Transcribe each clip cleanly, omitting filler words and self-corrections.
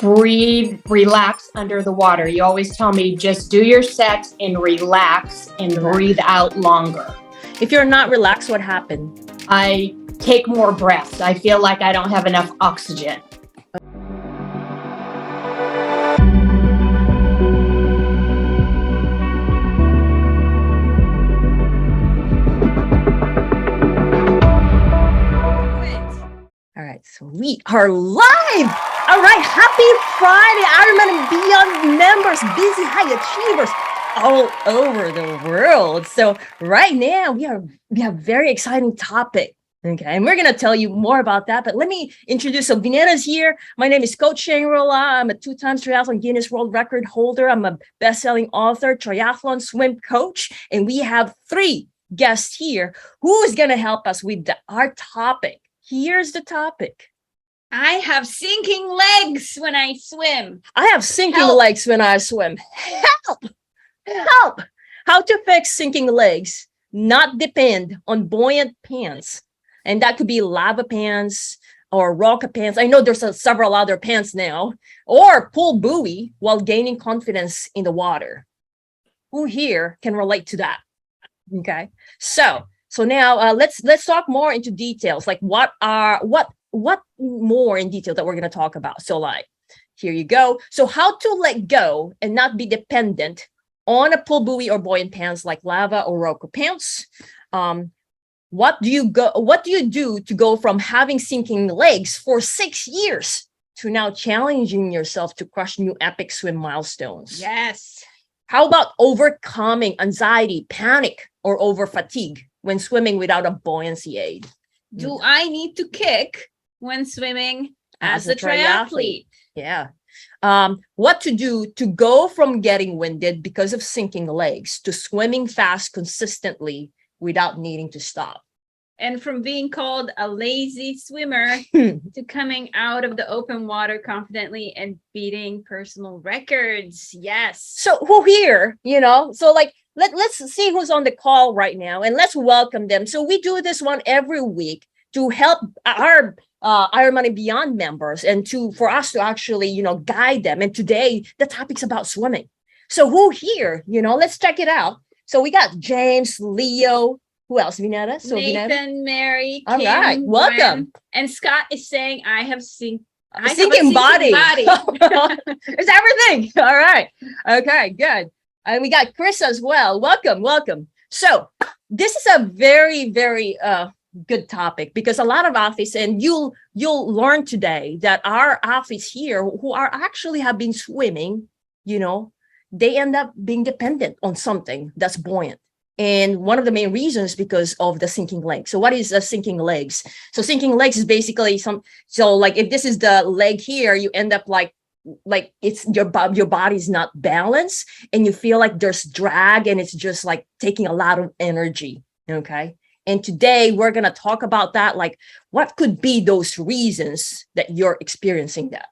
breathe, relax under the water. You always tell me just do your sets and relax and breathe out longer. If you're not relaxed, what happened? I take more breaths. I feel like I don't have enough oxygen. All right, so we are live. All right, happy Friday, Ironman and Beyond members, busy high achievers all over the world. So right now we have a very exciting topic. Okay, and we're gonna tell you more about that. But let me introduce. So Deanna's here. My name is Coach Shangri-La. I'm a 2-time triathlon Guinness World Record holder. I'm a best-selling author, triathlon swim coach, and we have 3 guests here who is gonna help us with our topic. Here's the topic. I have sinking legs when I swim. I have sinking legs when I swim. Help! Help! How to fix sinking legs? Not depend on buoyant pants. And that could be lava pants or Roka pants. I know there's several other pants now. Or pull buoy while gaining confidence in the water. Who here can relate to that? Okay. So now let's talk more into details. Like what more in detail that we're going to talk about. So like, here you go. So how to let go and not be dependent on a pull buoy or buoyant pants like lava or Roka pants. What do you do to go from having sinking legs for 6 years to now challenging yourself to crush new epic swim milestones? Yes. How about overcoming anxiety, panic, or over fatigue when swimming without a buoyancy aid? Do I need to kick when swimming as a triathlete? Yeah. What to do to go from getting winded because of sinking legs to swimming fast consistently without needing to stop. And from being called a lazy swimmer to coming out of the open water confidently and beating personal records. Yes. So who here, so like, let's see who's on the call right now and let's welcome them. So we do this one every week to help our Ironman and Beyond members and for us to actually, guide them. And today the topic's about swimming. So who here, let's check it out. So we got James, Leo, who else? Vinetta? So Nathan, Vinetta? Mary, Kim, all right, welcome. Gwen. And Scott is saying, I have sinking body. body. It's everything. All right. Okay, good. And we got Chris as well. Welcome. So this is a very, very good topic because a lot of athletes, and you'll learn today that our athletes here who are actually have been swimming, they end up being dependent on something that's buoyant. And one of the main reasons because of the sinking legs. So what is sinking legs? So sinking legs is basically so like if this is the leg here, you end up like it's your body's not balanced and you feel like there's drag and it's just like taking a lot of energy. Okay. And today we're going to talk about that. Like what could be those reasons that you're experiencing that?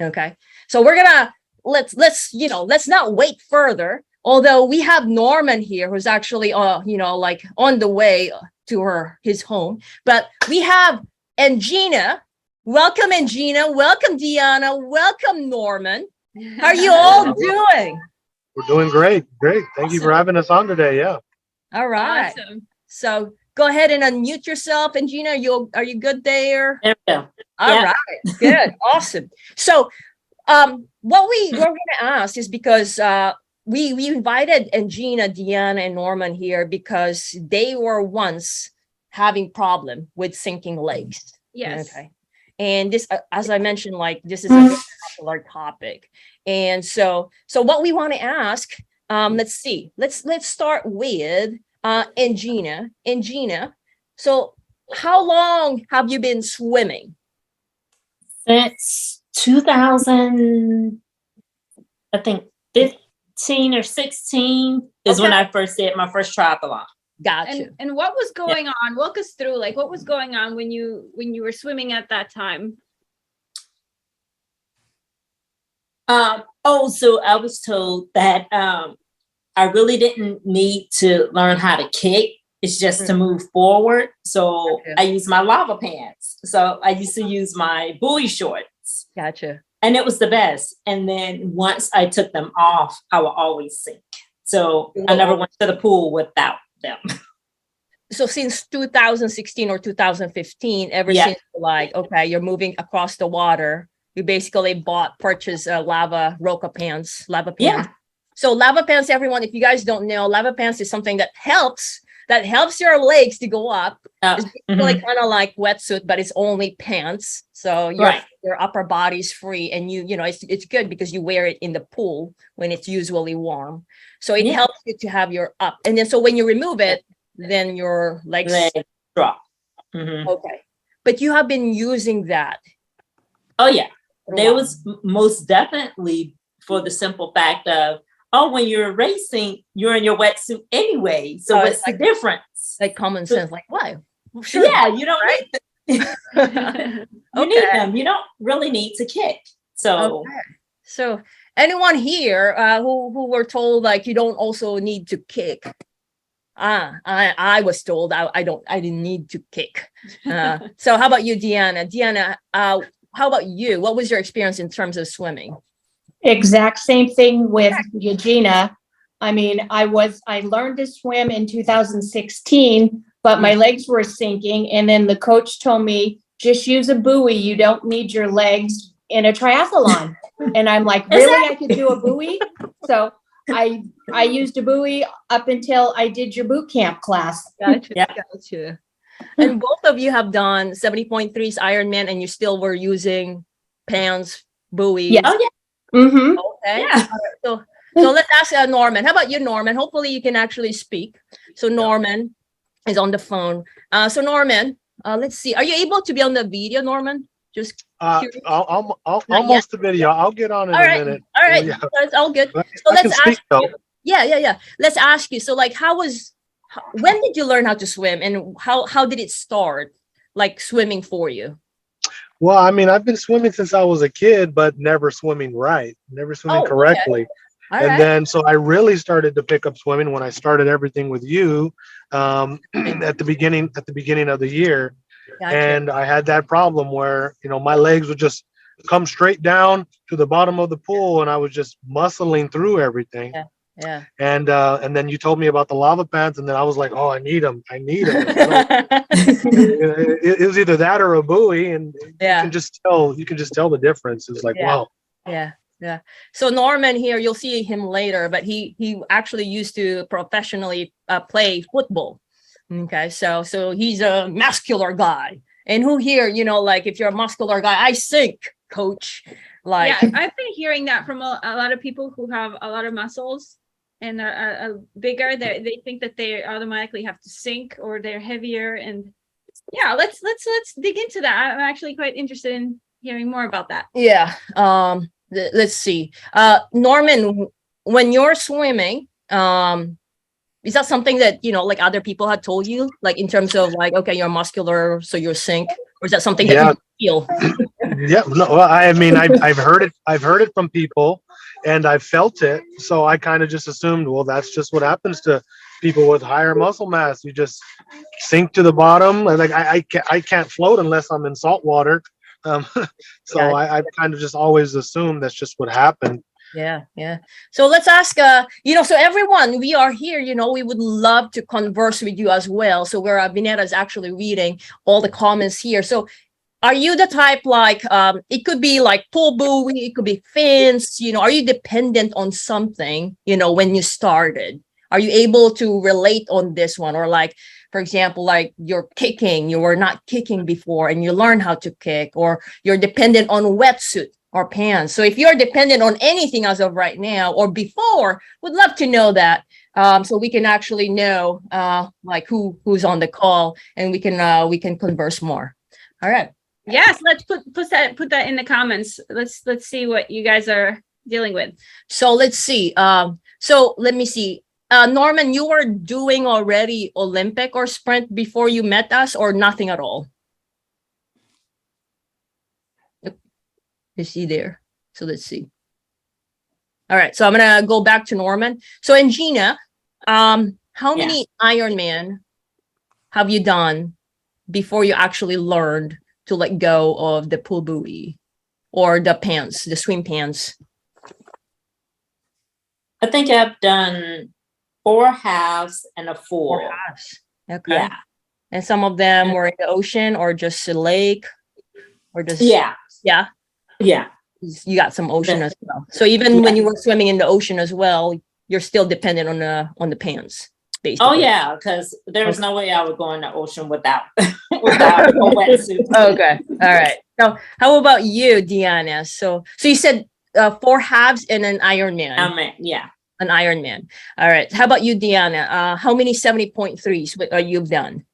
Okay. So we're going to let's not wait further. Although we have Norman here, who's actually, like on the way to his home. But we have Ngina. Welcome, Ngina. Welcome, Deanna. Welcome, Norman. How are you all doing? We're doing great. Thank you for having us on today. Yeah. All right. Awesome. So go ahead and unmute yourself. Ngina, are you good there? Yeah. All right. Good. Awesome. So what we're going to ask is because we invited Ngina, Deanna, and Norman here because they were once having problem with sinking legs. Yes. Okay. And this, as I mentioned, like this is a very popular topic. And so what we want to ask, let's see, let's start with Ngina. Ngina, so how long have you been swimming? Since 2000, I think 15 or 16 is when I first did my first triathlon. Gotcha. And what was going on? Walk us through, like, what was going on when you were swimming at that time? So I was told that I really didn't need to learn how to kick. It's just to move forward. So I use my lava pants. So I used to use my buoy shorts. Gotcha. And it was the best. And then once I took them off, I would always sink. So I never went to the pool without them. So since 2016 or 2015, ever Yeah. since like, okay, you're moving across the water, you basically purchased Roka pants, lava pants. Yeah. So lava pants, everyone, if you guys don't know, lava pants is something that helps your legs to go up. It's basically kind of like wetsuit, but it's only pants. So your upper body's free, and you know, it's good because you wear it in the pool when it's usually warm. So it helps you to have your up. And then so when you remove it, then your legs drop. Okay. But you have been using that. Oh yeah. There was most definitely for the simple fact of, when you're racing, you're in your wetsuit anyway. So what's the difference? Like common sense, like why? Sure. Yeah, you don't need you need them. You don't really need to kick. So So anyone here who were told like you don't also need to kick? I was told I didn't need to kick. So how about you, Deanna? Deanna, how about you? What was your experience in terms of swimming? Exact same thing with Ngina. I mean, I learned to swim in 2016, but my legs were sinking. And then the coach told me, just use a buoy. You don't need your legs in a triathlon. And I'm like, really? I could do a buoy? So I used a buoy up until I did your boot camp class. Gotcha. And both of you have done 70.3's Ironman, and you still were using pants, buoys. Yeah. Oh yeah. Okay. Yeah. So let's ask Norman. How about you, Norman? Hopefully you can actually speak. So Norman is on the phone. So Norman, let's see. Are you able to be on the video, Norman? Just curious. I'll almost the video. I'll get on in a minute. All right. Yeah. That's all good. I So can let's speak, ask though. you. Yeah. Let's ask you. So like, when did you learn how to swim, and how did it start, like swimming for you? Well, I mean, I've been swimming since I was a kid, but never swimming correctly. All And right. then, so I really started to pick up swimming when I started everything with you at the beginning of the year. Gotcha. And I had that problem where, my legs would just come straight down to the bottom of the pool, and I was just muscling through everything. Yeah. And then you told me about the lava pants, and then I was like, oh, I need them. It was either that or a buoy, and you can just tell the difference. It's like, wow. Yeah. So Norman here, you'll see him later, but he actually used to professionally play football. Okay, so he's a muscular guy. And who here, like if you're a muscular guy, I sink, coach. Like, yeah, I've been hearing that from a lot of people who have a lot of muscles and are bigger. They think that they automatically have to sink, or they're heavier. And yeah, let's dig into that. I'm actually quite interested in hearing more about that. Yeah. Let's see. Norman, when you're swimming, is that something that, like other people had told you, like in terms of like, okay, you're muscular, so you're sink, or is that something that you feel? Yeah, no, well, I mean, I've heard it from people, and I've felt it. So I kind of just assumed, well, that's just what happens to people with higher muscle mass. You just sink to the bottom. Like I can't float unless I'm in salt water. So I've kind of just always assumed that's just what happened. Yeah. So let's ask, so everyone, we are here, we would love to converse with you as well. So Vinetta is actually reading all the comments here. So are you the type like, it could be like pool buoy, it could be fins, are you dependent on something, when you started? Are you able to relate on this one? Or like, for example, like you're kicking, you were not kicking before and you learn how to kick, or you're dependent on wetsuit or pants. So if you're dependent on anything as of right now or before, would love to know that. So we can actually know like who's on the call, and we can converse more. All right. Yes, let's put that in the comments. Let's see what you guys are dealing with. So let's see. So let me see. Norman, you were doing already Olympic or sprint before you met us, or nothing at all? Is he there? So let's see. All right. So I'm going to go back to Norman. So Ngina, how many Ironman have you done before you actually learned to let go of the pool buoy? or the pants, the swim pants? I think I've done 4 halves and a full. 4 halves. Okay. Yeah. And some of them were in the ocean or just a lake or just Yeah. yeah. Yeah. You got some ocean as well. So even when you were swimming in the ocean as well, you're still dependent on the pants. Basically. Oh yeah, because there's no way I would go in the ocean without without a wetsuit. Okay. All right. So how about you, Deanna? So you said 4 halves and an Ironman. Yeah. An Ironman. All right. How about you, Deanna? How many 70.3s you've done?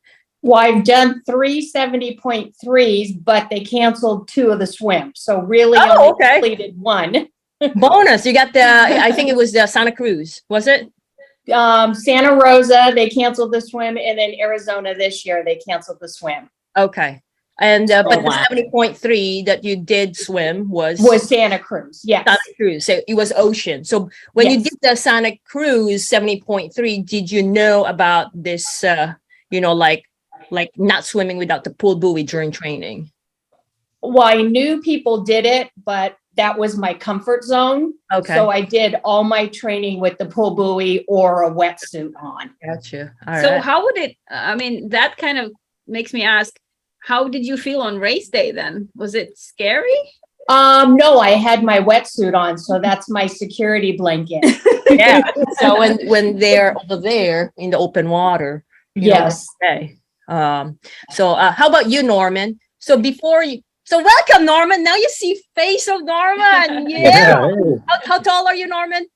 Well, I've done 3 70.3s, but they canceled 2 of the swims. So really only completed 1. Bonus. You got I think it was the Santa Cruz, was it? Santa Rosa, they canceled the swim, and then Arizona this year, they canceled the swim. Okay. And but wow. the 70.3 that you did swim was Santa Cruz. Yes. Santa Cruz. So it was ocean. So when you did the Santa Cruz 70.3, did you know about this, like not swimming without the pool buoy during training? Well, I knew people did it, but that was my comfort zone. Okay. So I did all my training with the pool buoy or a wetsuit on. Gotcha. So how would it, I mean, that kind of makes me ask, how did you feel on race day then? Was it scary? No, I had my wetsuit on, so that's my security blanket. Yeah. So when they're over there in the open water. Yes. Okay. So how about you, Norman? So welcome, Norman. Now you see face of Norman. Yeah. How tall are you, Norman?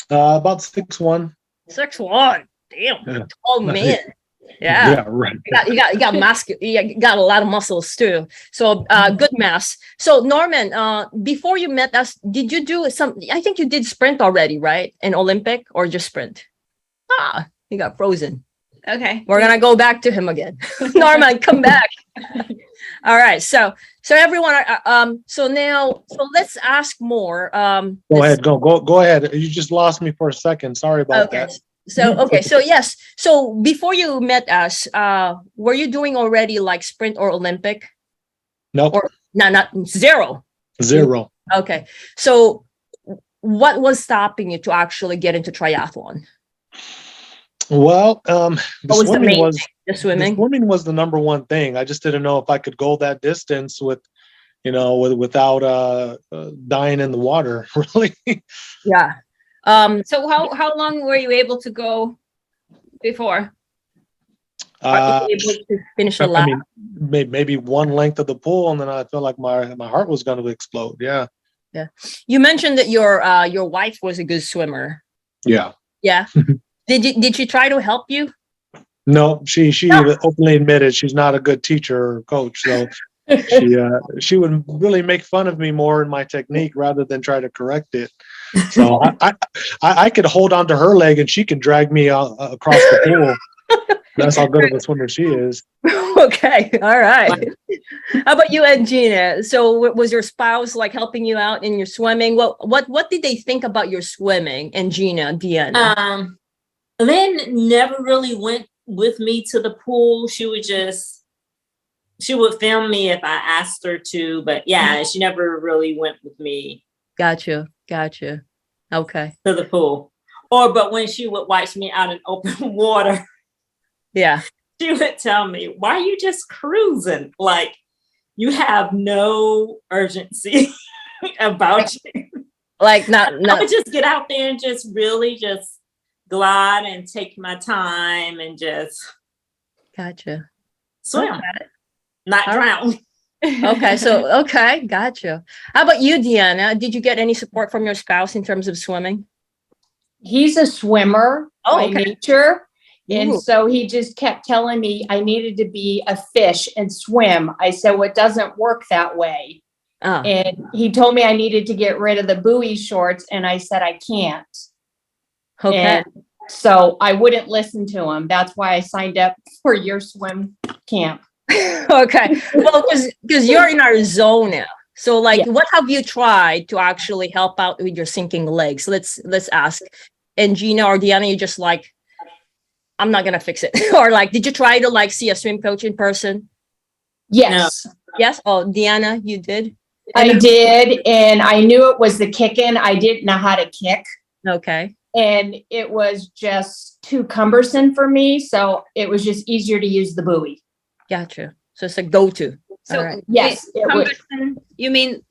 About 6'1". 6'1". Damn. Yeah. Tall man. Yeah. Right. You got a lot of muscles too. So good mass. So Norman, before you met us, did you do I think you did sprint already, right? In Olympic or just sprint? He got frozen. Okay. We're gonna go back to him again. Norman, come back. All right. So everyone, so let's ask more. Go ahead. Go ahead. You just lost me for a second. Sorry about that. So yes. So before you met us, were you doing already like sprint or Olympic? Nope. Or not zero. Zero. Okay. So what was stopping you to actually get into triathlon? Well, the swimming was the number one thing. I just didn't know if I could go that distance without dying in the water, really. Yeah. So how long were you able to go before? Are you able to finish a lap? I mean, maybe one length of the pool, and then I felt like my heart was going to explode. Yeah. Yeah. You mentioned that your wife was a good swimmer. Yeah. Yeah. Did she try to help you? No, she openly admitted she's not a good teacher or coach. So she would really make fun of me more in my technique rather than try to correct it. So I could hold on to her leg and she could drag me across the pool. That's how good of a swimmer she is. Okay. All right. How about you, Ngina? So was your spouse like helping you out in your swimming? What did they think about your swimming, Ngina, Deanna? Lynn never really went with me to the pool. She would film me if I asked her to, but yeah, she never really went with me. Gotcha. Okay. To the pool. But when she would watch me out in open water, yeah, she would tell me, why are you just cruising? Like you have no urgency about you. Like not I would just get out there and just really just glide and take my time and just gotcha swim, not drown. Okay, gotcha. How about you, Deanna? Did you get any support from your spouse in terms of swimming? He's a swimmer by nature. And Ooh. so he just kept telling me I needed to be a fish and swim. I said, well, it doesn't work that way. And he told me I needed to get rid of the buoy shorts. And I said, I can't. Okay. And so I wouldn't listen to him. That's why I signed up for your swim camp. Okay. Well, because you're in Arizona. So what have you tried to actually help out with your sinking legs? Let's ask. And Ngina or Deanna, you just like, I'm not gonna fix it. Or did you try to see a swim coach in person? Yes. No. Yes. Oh, Deanna, you did? I did, and I knew it was the kicking. I didn't know how to kick, Okay. and it was just too cumbersome for me. So it was just easier to use the buoy. Gotcha. So it's a go-to. So All right. Yes, it was. cumbersome, you mean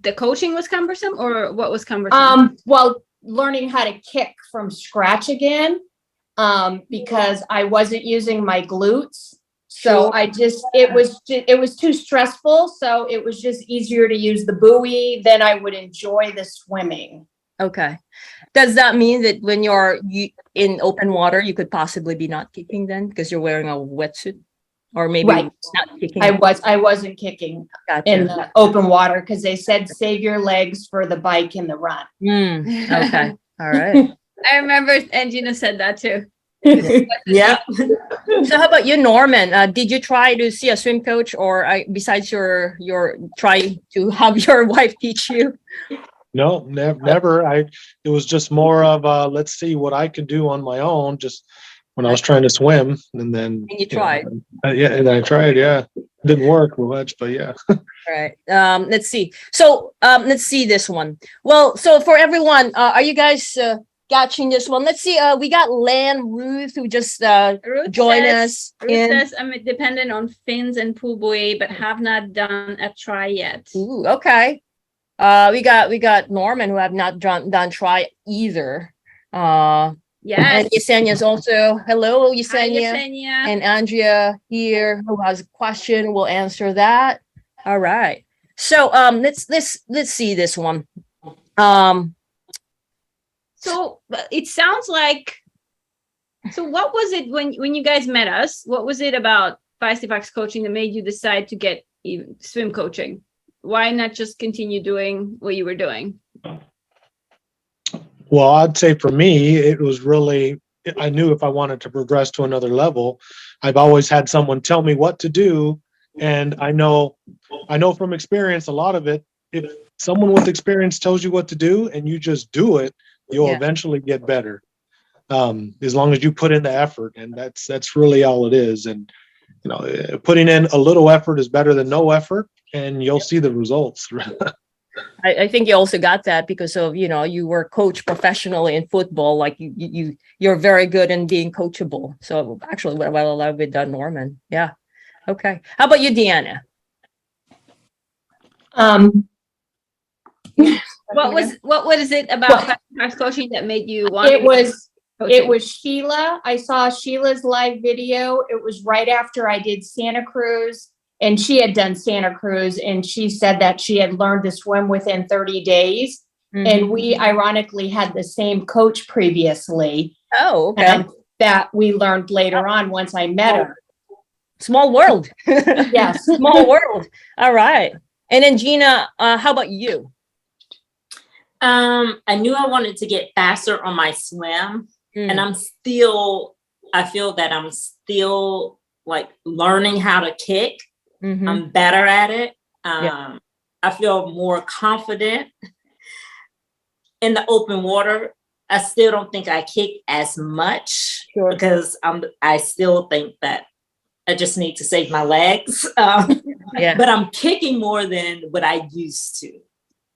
the coaching was cumbersome, or what was cumbersome? Well, learning how to kick from scratch again, because I wasn't using my glutes. So Sure. I just, it was too stressful. So it was just easier to use the buoy. Then I would enjoy the swimming. Okay. Does that mean that when you're in open water, you could possibly be not kicking then because you're wearing a wetsuit? Or maybe Right. not kicking? I wasn't kicking Gotcha. in the open water because they said save your legs for the bike and the run. Okay. All right. I remember Ngina said that too. Yep. So how about you, Norman? Did you try to see a swim coach, or besides your try to have your wife teach you? No, never. It was just more of let's see what I could do on my own. Just when I was trying to swim, and then And you tried. yeah, and I tried. Yeah, didn't work much, but yeah. All right. Let's see. So let's see this one. Well, so for everyone, are you guys catching this one? Let's see. We got Ruth who just Ruth joined says- us. Ruth says I'm dependent on fins and pool buoy, but have not done a try yet. Ooh, okay. We got Norman who have not done try either. Yes. And Yesenia's also. Hello, Hi, Yesenia. Yesenia. And Andrea here who has a question will answer that. All right. So let's see this one. So it sounds like. So what was it when you guys met us? What was it about feistyfox coaching that made you decide to get swim coaching? Why not just continue doing what you were doing? Well, I'd say for me, it was really, I knew if I wanted to progress to another level, I've always had someone tell me what to do. And I know from experience, a lot of it, if someone with experience tells you what to do and you just do it, you'll Yeah. eventually get better. As long as you put in the effort, and that's really all it is. And, putting in a little effort is better than no effort, and you'll see the results. I think you also got that because of, you were coached professionally in football. Like you're very good in being coachable. So actually, well, a lot with Norman. Yeah. Okay. How about you, Deanna? What was it about feistyfox coaching that made you want? It was Sheila. I saw Sheila's live video. It was right after I did Santa Cruz, and she had done Santa Cruz, and she said that she had learned to swim within 30 days. And we ironically had the same coach previously. Oh, okay. That we learned later on once I met her. Small world. Yes. Small world. All right. And then Ngina, how about you? I knew I wanted to get faster on my swim, and I feel that I'm still like learning how to kick. I'm better at it. I feel more confident in the open water. I still don't think I kick as much because I still think that I just need to save my legs. But I'm kicking more than what I used to.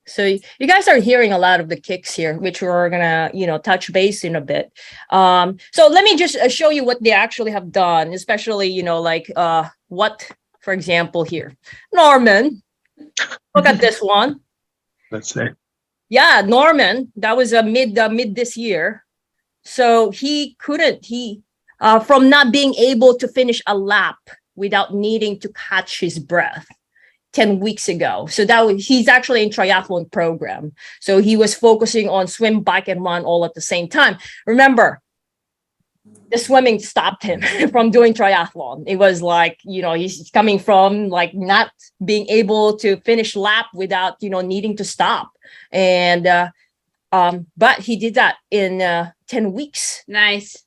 So you guys are hearing a lot of the kicks here, which we're gonna, touch base in a bit. So let me just show you what they actually have done, especially, what, for example, here, Norman, look at this one. Let's say. Yeah, Norman, that was a mid this year. So he couldn't, from not being able to finish a lap without needing to catch his breath 10 weeks ago. So he's actually in triathlon program. So he was focusing on swim, bike, and run all at the same time. Remember, the swimming stopped him from doing triathlon. It was like, he's coming from like not being able to finish lap without, needing to stop. And, but he did that in 10 weeks. Nice.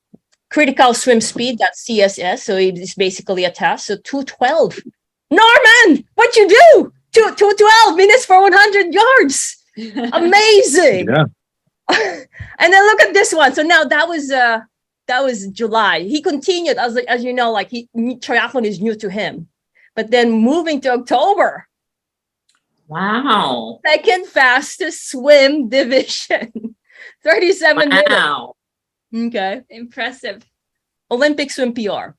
Critical swim speed, that's CSS. So it's basically a test. So 2:12. Norman, what you do? 2:12 minutes for 100 yards. Amazing. Yeah. And then look at this one. So now that was July. He continued as triathlon is new to him. But then moving to October. Wow. Second fastest swim division. 37 minutes. Wow. Okay. Impressive. Olympic swim PR.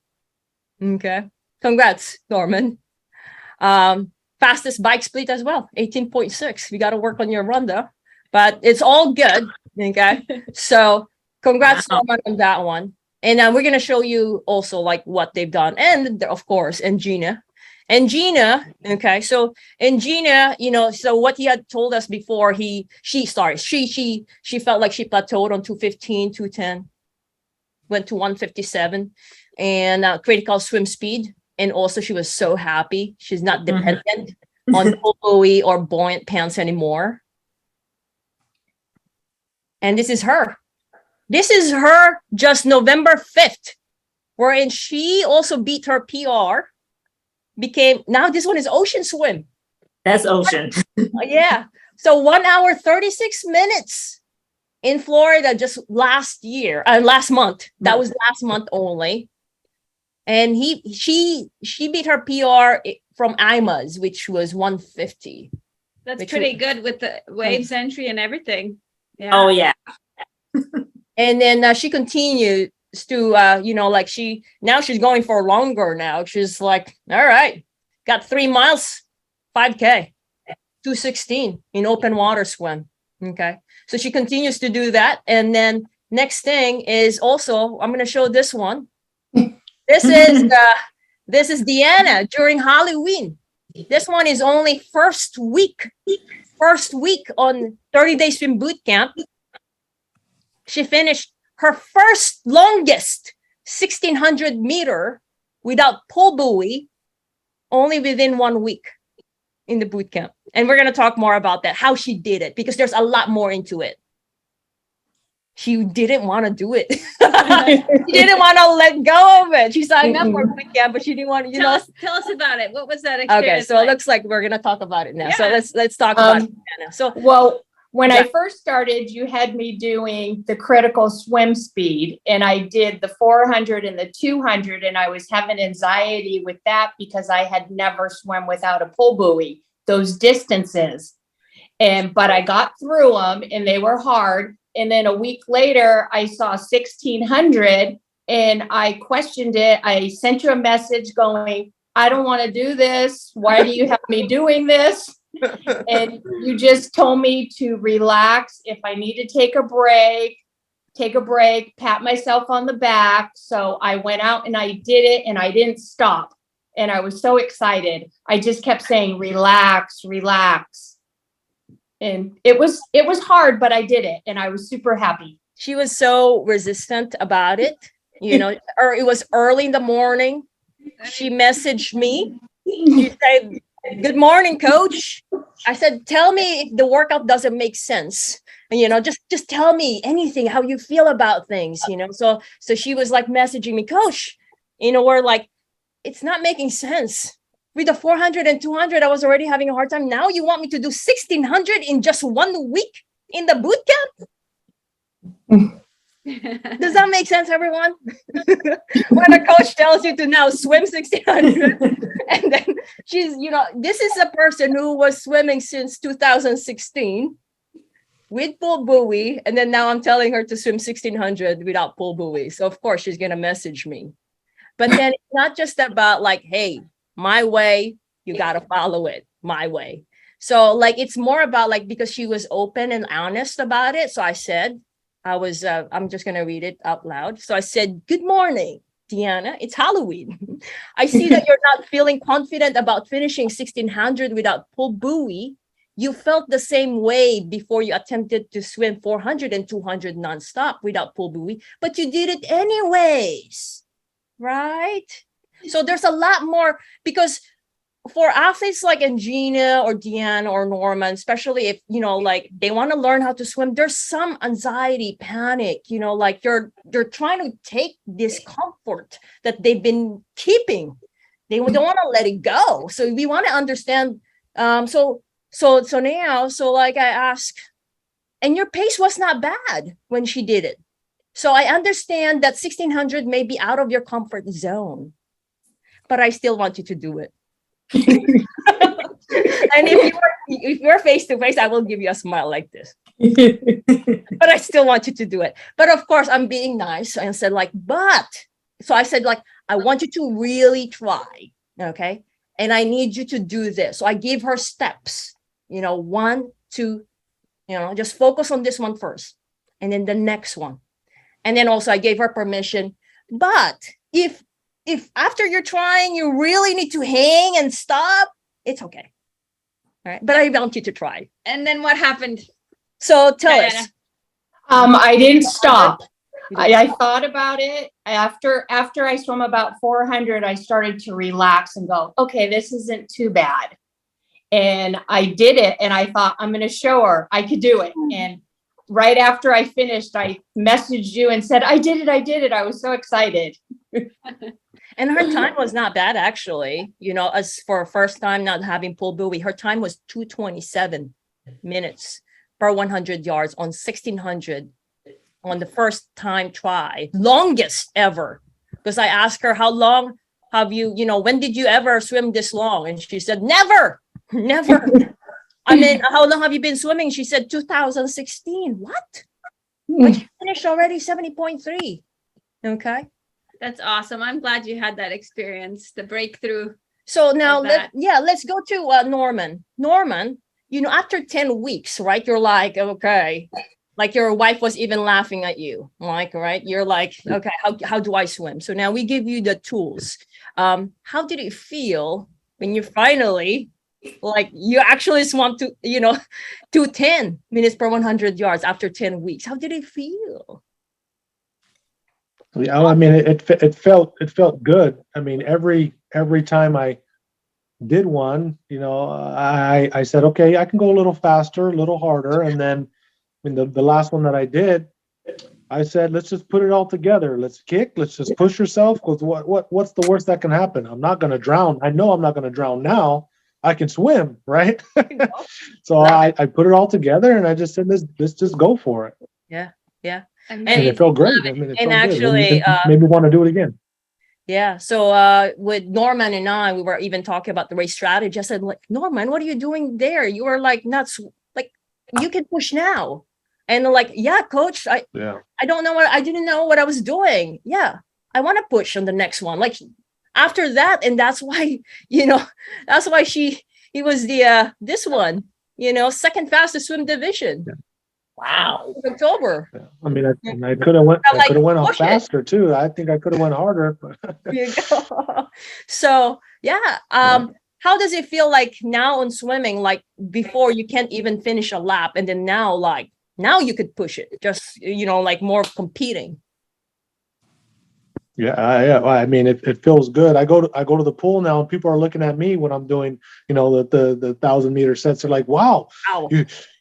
Okay. Congrats, Norman. Fastest bike split as well, 18.6. We got to work on your run though, but it's all good. Okay. So congrats, Wow. Norman, on that one. And we're going to show you also like what they've done. And of course, Ngina. Okay. So Ngina, you know, so what he had told us before, she felt like she plateaued on 215, 210, went to 157 and critical swim speed. And also she was so happy. She's not dependent on buoy or buoyant pants anymore. And this is her. This is her just November 5th, wherein she also beat her PR. Now this one is ocean swim. That's ocean. Yeah. So 1 hour, 36 minutes in Florida just last month. That was last month only. And she beat her PR from IMA's, which was 150. That's pretty good with the waves entry and everything. Yeah. Oh yeah. And then she continues to, you know, like she's going for longer now. She's like, all right, got 3 miles, 5K, 216 in open water swim. Okay. So she continues to do that. And then next thing is also, I'm going to show this one. This is Deanna during Halloween. This one is only first week on 30-day swim boot camp. She finished her first longest 1600 meter without pull buoy only within 1 week in the boot camp. And we're going to talk more about that, how she did it, because there's a lot more into it. She didn't want to do it. She didn't want to let go of it. She signed up for boot camp, but she didn't want to, Tell us about it. What was that experience? Okay, so like? it looks like we're going to talk about it now. Yeah. So let's talk about it, Deanna. So Well, when Yeah. I first started, you had me doing the critical swim speed, and I did the 400 and the 200, and I was having anxiety with that because I had never swum without a pull buoy, those distances. But I got through them, and they were hard. And then a week later, I saw 1600, and I questioned it. I sent you a message going, I don't want to do this. Why do you have me doing this? And you just told me to relax. If I need to take a break, pat myself on the back. So I went out and I did it, and I didn't stop. And I was so excited. I just kept saying, relax, relax. And it was hard, but I did it, and I was super happy. she was so resistant about it, or it was early in the morning. She messaged me. She said, good morning, coach. I said, tell me if the workout doesn't make sense. And, just tell me anything, how you feel about things, So she was like messaging me, coach, we're like, it's not making sense. With the 400 and 200, I was already having a hard time. Now you want me to do 1600 in just 1 week in the boot camp? Does that make sense, everyone? When a coach tells you to now swim 1600, and then she's, this is a person who was swimming since 2016 with pull buoy, and then now I'm telling her to swim 1600 without pull buoy. So of course she's gonna message me. But then it's not just about like, hey, my way, you got to follow it my way. So like, it's more about like, because she was open and honest about it. So I said, I'm just going to read it out loud. So I said, good morning, Deanna. It's Halloween. I see that you're not feeling confident about finishing 1600 without pull buoy. You felt the same way before you attempted to swim 400 and 200 nonstop without pull buoy, but you did it anyways, right? So there's a lot more, because for athletes like Ngina or Deanna or Norman, especially if, like they want to learn how to swim, there's some anxiety, panic, like they're trying to take this comfort that they've been keeping. They don't want to let it go. So we want to understand. So like I asked, and your pace was not bad when she did it. So I understand that 1600 may be out of your comfort zone, but I still want you to do it. And if you're face to face, I will give you a smile like this. But I still want you to do it. But of course, I'm being nice and said like, so I said like, I want you to really try, okay? And I need you to do this. So I gave her steps, 1, 2, just focus on this one first, and then the next one. And then also I gave her permission. But if after you're trying, you really need to hang and stop, it's okay. All right. But I want you to try. And then what happened? So tell Diana? us. I didn't stop. I thought about it. After I swam about 400, I started to relax and go, okay, this isn't too bad. And I did it. And I thought, I'm going to show her I could do it. And right after I finished, I messaged you and said, I did it. I was so excited. And her time was not bad, actually. As for a first time not having pull buoy, her time was 2:27 minutes per 100 yards on 1600 on the first time try. Longest ever. Because I asked her, how long have you, when did you ever swim this long? And she said, never. I mean, how long have you been swimming? She said 2016. What? But you finished already 70.3. Okay. That's awesome. I'm glad you had that experience, the breakthrough. So now that. let's go to Norman. Norman, after 10 weeks, right? You're like, okay, like your wife was even laughing at you, like, right? You're like, okay, how do I swim? So now we give you the tools. How did it feel when you finally, like, you actually swam to 2:10 minutes per 100 yards after 10 weeks? How did it feel? I mean, it felt good. I mean, every time I did one, I said, okay, I can go a little faster, a little harder. And then, I mean, the last one that I did, I said, let's just put it all together. Let's kick. Let's just push yourself. Because what's the worst that can happen? I'm not going to drown. I know I'm not going to drown now. I can swim, right? So I put it all together, and I just said, let's just go for it. Yeah. And it felt great. I mean, it felt actually, good. It made me want to do it again. Yeah. So with Norman and I, we were even talking about the race strategy. I said, like, Norman, what are you doing there? You are like nuts. Like, you can push now. And like, yeah, coach, I don't know I didn't know what I was doing. Yeah, I want to push on the next one. Like after that, and that's why, that's why he was the this one, second fastest swim division. Yeah. Wow. October. Yeah. I mean, I could have went off faster too. I think I could have went harder. There you go. So yeah. How does it feel like now on swimming? Like before you can't even finish a lap, and then now you could push it, just like more competing. Yeah. Well, I mean, it feels good. I go to the pool now, and people are looking at me when I'm doing, the 1,000-meter sets. They're like, "Wow,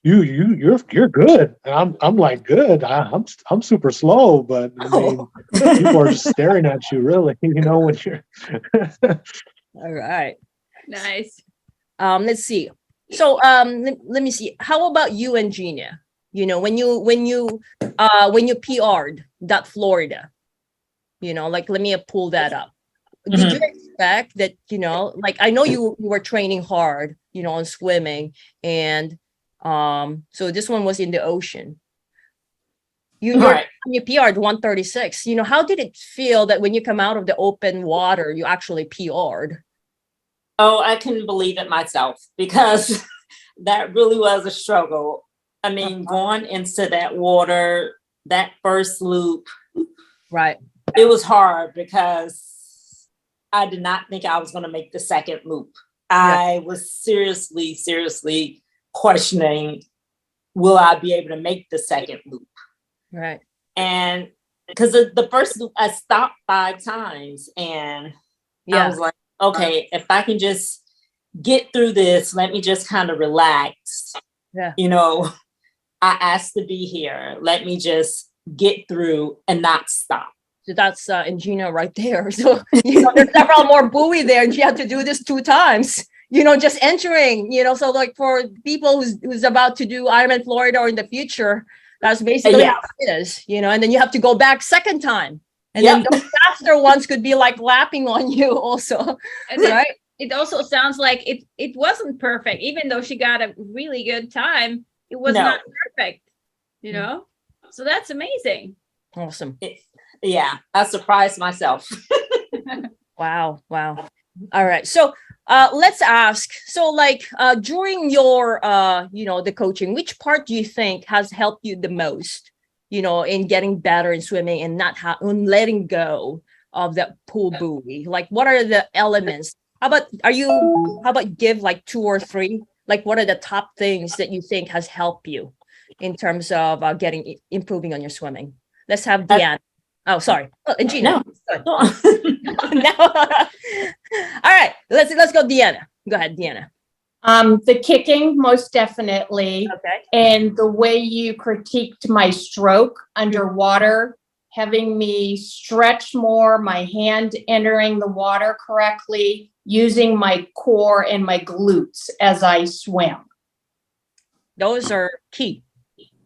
you're good." And I'm like, "Good." I'm super slow, but I mean, people are just staring at you, really. When you're. All right. Nice. Let's see. So let me see. How about you and Ngina? When you PR'd that Florida, like, let me pull that up. Did you expect that, like, I know you were training hard, on swimming, and so this one was in the ocean. You PR'd 136. How did it feel that when you come out of the open water, you actually PR'd? Oh, I couldn't believe it myself, because that really was a struggle. I mean, going into that water, that first loop, right? It was hard because I did not think I was going to make the second loop. I was seriously questioning, will I be able to make the second loop? Right. And because the first loop, I stopped 5 times, and I was like, okay, if I can just get through this, let me just kind of relax. Yeah. I asked to be here. Let me just get through and not stop. So that's Ngina right there. So there's several more buoy there, and she had to do this 2 times. Just entering. So like for people who's about to do Ironman Florida or in the future, that's basically how it is. And then you have to go back second time, and then the faster ones could be like lapping on you also, right? it also sounds like it wasn't perfect, even though she got a really good time. It was No. not perfect, you know. So that's amazing. Awesome. Yeah, I surprised myself. Wow. Wow. All right. So let's ask. So like during your the coaching, which part do you think has helped you the most, in getting better in swimming and not letting go of that pool buoy? Like what are the elements? How about give like 2 or 3? Like what are the top things that you think has helped you in terms of improving on your swimming? Let's have Deanna. Oh, sorry. Oh, and Ngina. No. No. All right, let's go, Deanna. Go ahead, Deanna. The kicking, most definitely. Okay. And the way you critiqued my stroke underwater, having me stretch more, my hand entering the water correctly, using my core and my glutes as I swim. Those are key.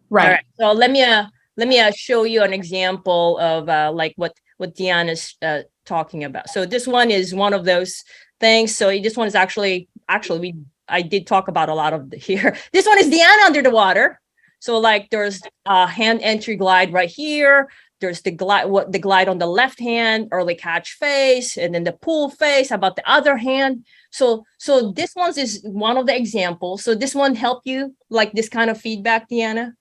Right. All right. So let me show you an example of like what Deanna's talking about. So this one is one of those things. So this one is actually I did talk about a lot of here. This one is Deanna under the water. So like there's a hand entry glide right here. There's the glide on the left hand, early catch face, and then the pull face. How about the other hand? So this one is one of the examples. So this one help you like this kind of feedback, Deanna?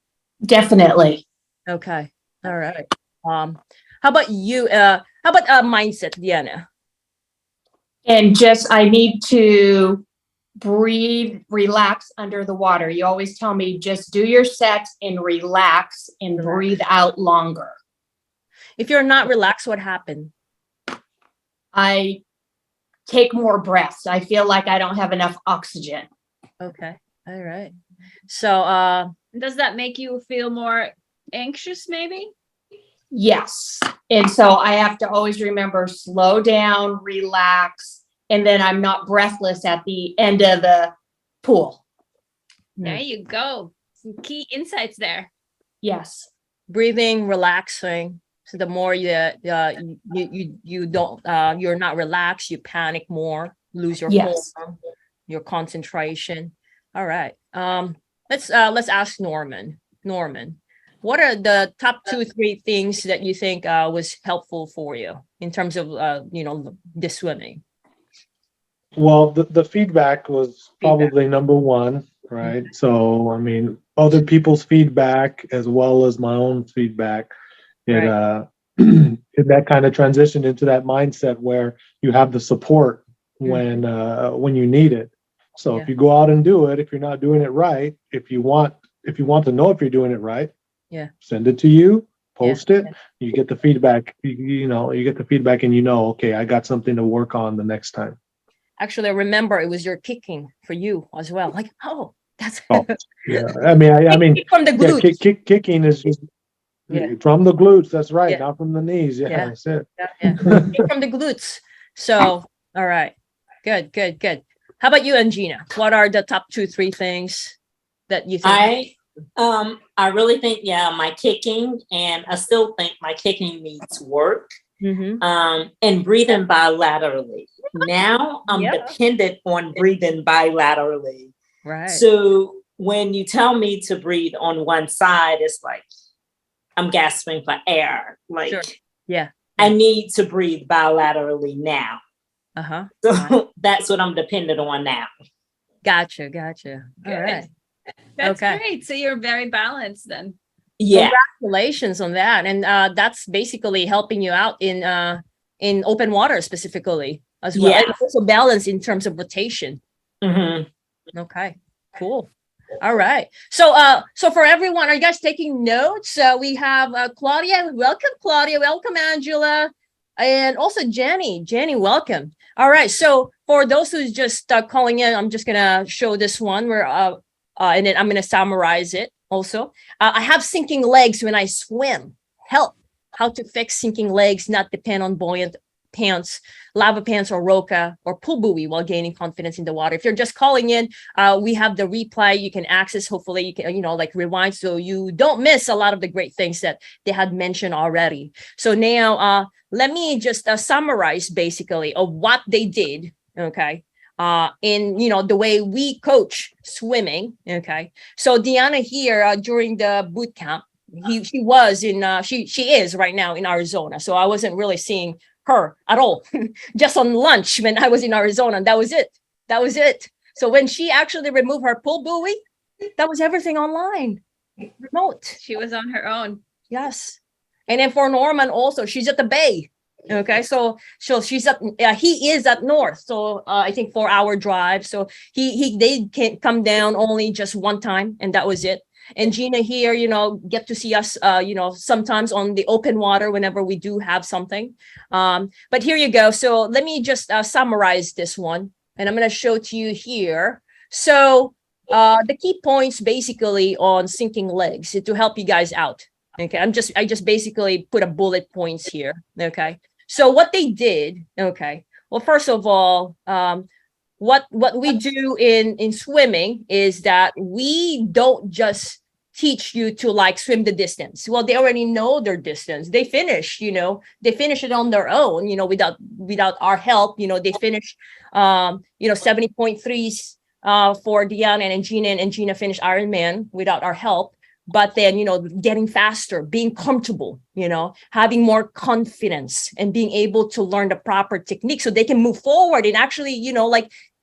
Definitely. Okay. All right. How about you? How about mindset, Deanna? And just, I need to breathe, relax under the water. You always tell me just do your sets and relax and breathe out longer. If you're not relaxed, what happened? I take more breaths. I feel like I don't have enough oxygen. Okay. All right. So Does that make you feel more anxious, maybe? Yes. And so I have to always remember, slow down, relax, and then I'm not breathless at the end of the pool. There you go. Some key insights there. Yes. breathing, relaxing. So the more you don't you're not relaxed, you panic more, lose your Yes. form, your concentration. All right. Let's ask Norman. Norman, what are the top 2-3 things that you think was helpful for you in terms of the swimming? Well, the feedback was probably number one, right? So, I mean, other people's feedback as well as my own feedback, it that kind of transitioned into that mindset where you have the support when you need it. So if you go out and do it, if you're not doing it right, if you want to know if you're doing it right, send it to you, post it, you get the feedback, you get the feedback and okay, I got something to work on the next time. Actually, I remember it was your kicking for you as well. Like, that's yeah. I mean, from the glutes. Kicking is just from the glutes. That's right, not from the knees. That's it. Kick from the glutes. So, all right, good. How about you, Ngina? What are the top 2-3 things that you think? I really think my kicking, and I still think my kicking needs work. And breathing bilaterally. Now I'm dependent on breathing bilaterally. Right. So when you tell me to breathe on one side, it's like I'm gasping for air. Like, I need to breathe bilaterally now. So that's what I'm dependent on now. Gotcha. All right. That's great. So you're very balanced then. Yeah. Congratulations on that. And that's basically helping you out in open water specifically as well. And also balance in terms of rotation. Okay, cool. All right. So for everyone, are you guys taking notes? We have Claudia. Welcome, Claudia. Welcome, Angela. And also Jenny. Jenny, welcome. All right. So for those who's just calling in, I'm just going to show this one where and then I'm going to summarize it. Also, I have sinking legs when I swim. Help. How to fix sinking legs, not depend on buoyant pants, lava pants, or Roka or pool buoy while gaining confidence in the water. If you're just calling in, we have the replay you can access. Hopefully you can, rewind so you don't miss a lot of the great things that they had mentioned already. So now let me just summarize basically of what they did. Okay. in, the way we coach swimming. Okay. So Deanna here, during the boot camp, she was in, she is right now in Arizona. So I wasn't really seeing her at all, just on lunch when I was in Arizona. That was it. That was it. So when she actually removed her pull buoy, that was everything online, remote. She was on her own. Yes. And then for Norman also, she's at the Bay. Okay. So she's up, he is up north. So I think 4-hour drive. So they can come down only just one time, and that was it. And Ngina here, get to see us, sometimes on the open water whenever we do have something. But here you go. So let me just summarize this one, and I'm going to show to you here. So the key points basically on sinking legs to help you guys out. Okay, I just basically put a bullet points here. Okay, so what they did. Okay, well, first of all, what we do in swimming is that we don't just teach you to like swim the distance. Well, they already know their distance. They finish, they finish it on their own, without our help. They finish 70.3s for Deanna and Ngina finished Ironman without our help. But then, getting faster, being comfortable, having more confidence and being able to learn the proper technique so they can move forward and actually,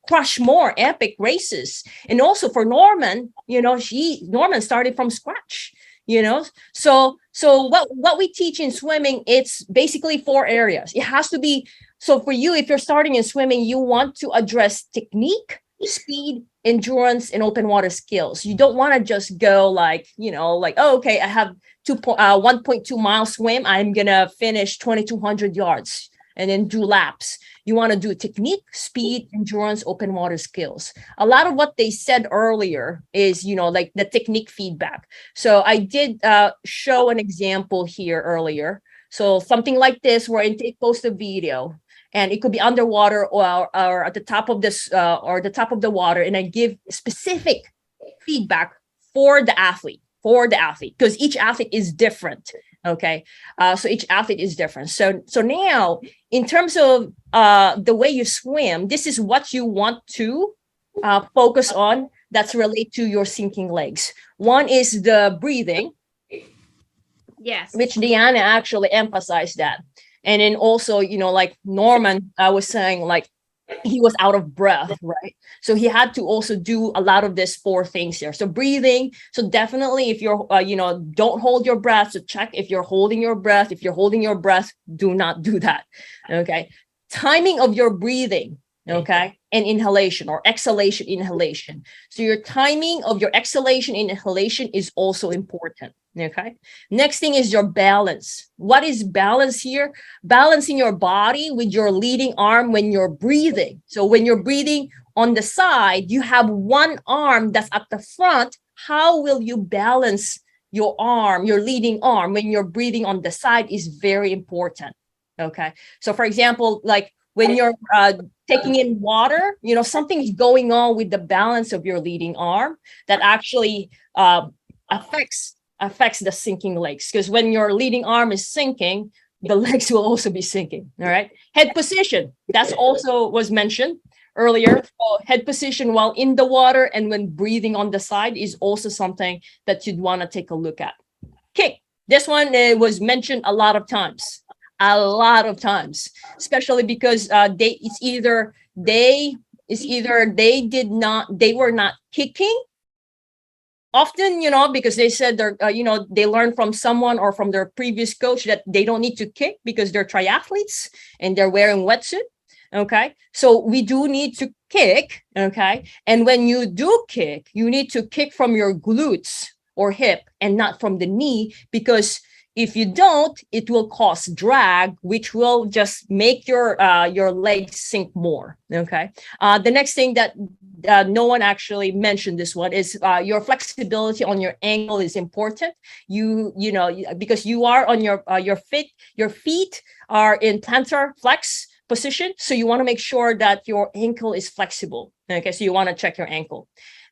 crush more epic races. And also for Norman, Norman started from scratch, So what we teach in swimming, it's basically 4 areas. It has to be, so for you, if you're starting in swimming, you want to address technique, speed, endurance, and open water skills. You don't want to just go oh, okay, I have 1.2 mile swim. I'm going to finish 2,200 yards and then do laps. You want to do technique, speed, endurance, open water skills. A lot of what they said earlier is, the technique feedback. So I did show an example here earlier. So something like this, where I post a video, and it could be underwater or at the top of this or the top of the water, and I give specific feedback for the athlete, because each athlete is different. Okay, so each athlete is different. So now, in terms of the way you swim, this is what you want to focus on. That's related to your sinking legs. One is the breathing. Yes. Which Deanna actually emphasized that. And then also, like Norman, I was saying, like, he was out of breath, right? So he had to also do a lot of these 4 things here. So breathing. So definitely, if you're, don't hold your breath. So check if you're holding your breath. If you're holding your breath, do not do that. Okay. Timing of your breathing. Okay. And inhalation or exhalation, inhalation. So your timing of your exhalation, inhalation is also important. Okay. Next thing is your balance. What is balance here? Balancing your body with your leading arm when you're breathing. So when you're breathing on the side, you have one arm that's at the front. How will you balance your arm, your leading arm, when you're breathing on the side is very important. Okay. So for example, like when you're taking in water, something is going on with the balance of your leading arm that actually affects the sinking legs. Because when your leading arm is sinking, the legs will also be sinking. All right. Head position. That's also was mentioned earlier. So head position while in the water and when breathing on the side is also something that you'd want to take a look at. Kick. This one was mentioned a lot of times, especially because they were not kicking often, because they said they learned from someone or from their previous coach that they don't need to kick because they're triathletes and they're wearing wetsuit. Okay. So we do need to kick. Okay. And when you do kick, you need to kick from your glutes or hip and not from the knee, because if you don't, it will cause drag, which will just make your legs sink more. Okay. The next thing that no one actually mentioned, this one, is your flexibility on your ankle is important. Because you are on your feet are in plantar flex position, so you want to make sure that your ankle is flexible. Okay, so you want to check your ankle.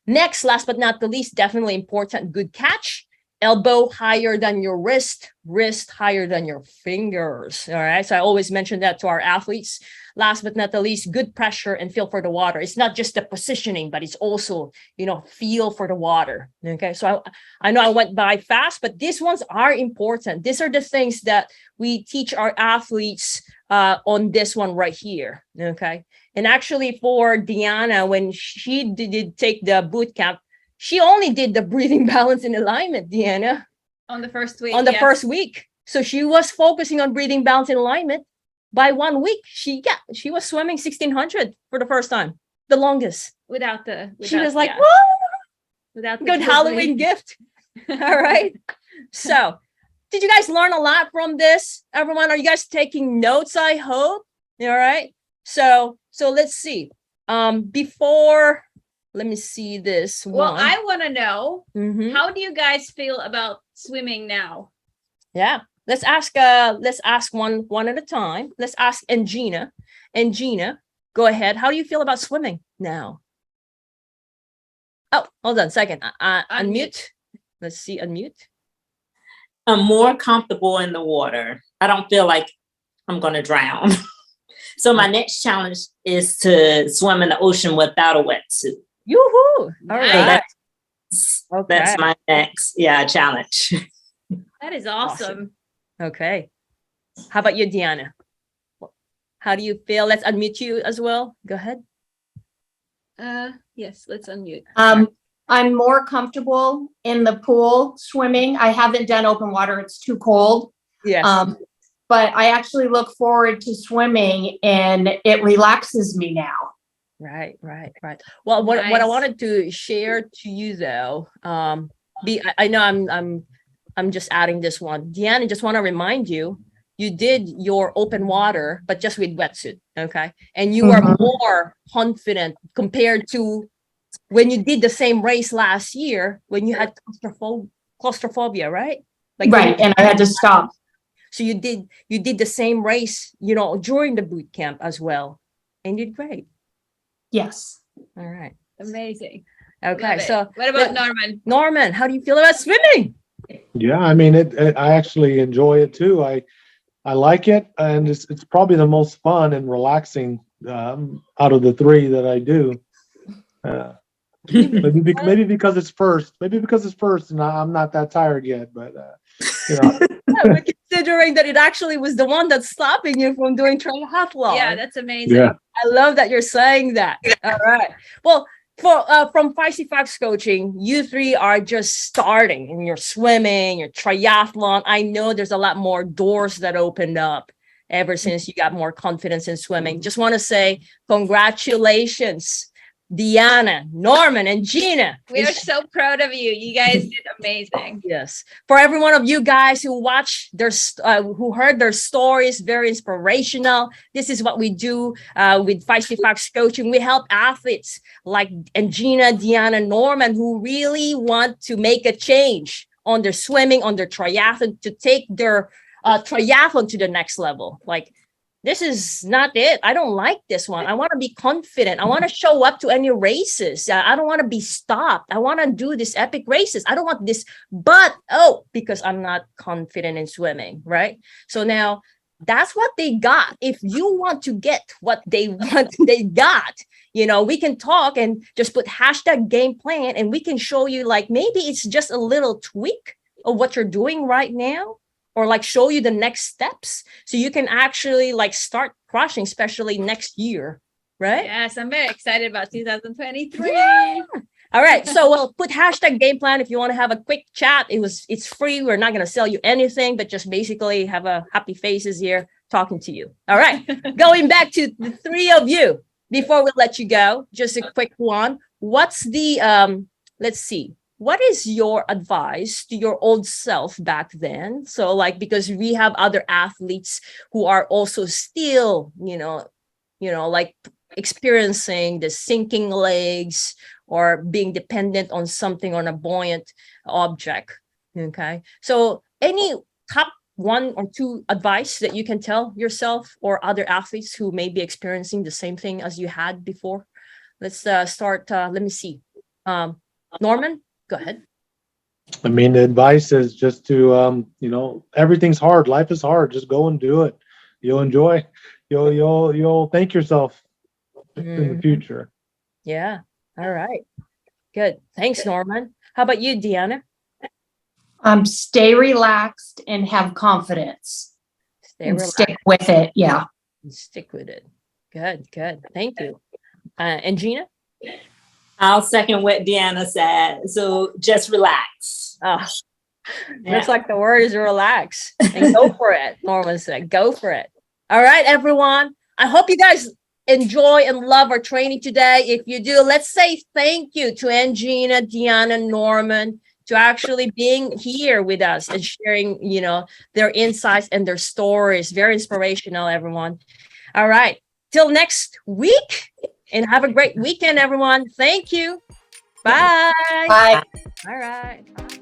Next, last but not the least, definitely important, good catch elbow higher than your wrist higher than your fingers. All right. So I always mention that to our athletes. Last but not the least, good pressure and feel for the water. It's not just the positioning, but it's also, feel for the water. Okay. So I know I went by fast, but these ones are important. These are the things that we teach our athletes on this one right here. Okay. And actually for Deanna, when she did take the boot camp, she only did the breathing, balance, and alignment, Deanna. On the first week. On the yes. first week. So she was focusing on breathing, balance, and alignment. By 1 week, she was swimming 1600 for the first time, the longest. She was like, yeah. whoa, Without the good Halloween gift. All right. So did you guys learn a lot from this? Everyone, are you guys taking notes? I hope. All right. So let's see. Before, let me see this Well, one. I want to know, Mhm. how do you guys feel about swimming now? Yeah. Let's ask one at a time. Let's ask Ngina. Ngina, go ahead. How do you feel about swimming now? Oh, hold on a second. Unmute. Let's see, unmute. I'm more comfortable in the water. I don't feel like I'm going to drown. So my next challenge is to swim in the ocean without a wetsuit. Yoo-hoo. All Nice. right. That's my next, challenge. That is awesome. Okay. How about you, Deanna? How do you feel? Let's unmute you as well. Go ahead. Yes, let's unmute. I'm more comfortable in the pool swimming. I haven't done open water. It's too cold. Yes. But I actually look forward to swimming and it relaxes me now. Right. Well, what I Nice. wanted to share to you though, I know I'm just adding this one. Deanna, just want to remind you, you did your open water, but just with wetsuit. Okay. And you are more confident compared to when you did the same race last year, when you had claustrophobia, right? Right. And I had to stop. So you did the same race, during the boot camp as well. And you did great. Yes. All right. Amazing. Okay. Love it. So What about Norman? Norman, how do you feel about swimming? Yeah, I mean, I actually enjoy it too. I like it, and it's probably the most fun and relaxing out of the three that I do. Maybe because it's first. Maybe because it's first, and I'm not that tired yet. But Yeah, but considering that it actually was the one that's stopping you from doing triathlon. Yeah, that's amazing. yeah, I love that you're saying that. All right. Well, from Feistyfox Coaching, you three are just starting in your swimming, your triathlon. I know there's a lot more doors that opened up ever since you got more confidence in swimming. Just want to say congratulations, Deanna, Norman, and Ngina. We are so proud of you. You guys did amazing. Yes. For every one of you guys who watched who heard their stories, very inspirational. This is what we do with Feistyfox Coaching. We help athletes like Ngina, Deanna, Norman, who really want to make a change on their swimming, on their triathlon, to take their triathlon to the next level. Like, this is not it. I don't like this one. I want to be confident. I want to show up to any races. I don't want to be stopped. I want to do these epic races. I don't want this, because I'm not confident in swimming, right? So now that's what they got. If you want to get what they want, they got, we can talk and just put #game plan, and we can show you, like, maybe it's just a little tweak of what you're doing right now, or like show you the next steps so you can actually like start crushing, especially next year, right? Yes, I'm very excited about 2023. Yeah. All right. So we'll put #game plan if you want to have a quick chat. It's free. We're not going to sell you anything, but just basically have a happy faces here talking to you. All right. Going back to the three of you before we let you go, just a quick one. What's the, let's see. What is your advice to your old self back then? So like, because we have other athletes who are also still, like experiencing the sinking legs or being dependent on something, on a buoyant object. Okay. So any top 1 or 2 advice that you can tell yourself or other athletes who may be experiencing the same thing as you had before? Let's start. Let me see. Norman? Go ahead. I mean, the advice is just to, everything's hard. Life is hard. Just go and do it. You'll enjoy. You'll thank yourself in the future. Yeah. All right. Good. Thanks, Norman. How about you, Deanna? Stay relaxed and have confidence Stay and relaxed stick with it. Yeah. and stick with it. Good. Good. Thank you. And Ngina? I'll second what Deanna said. So just relax. Oh, Yeah. looks like the word is relax and go for it. Norman said, go for it. All right, everyone. I hope you guys enjoy and love our training today. If you do, let's say thank you to Ngina, Deanna, Norman, to actually being here with us and sharing, their insights and their stories. Very inspirational, everyone. All right. Till next week, and have a great weekend, everyone. Thank you. Bye. Bye. All right. Bye.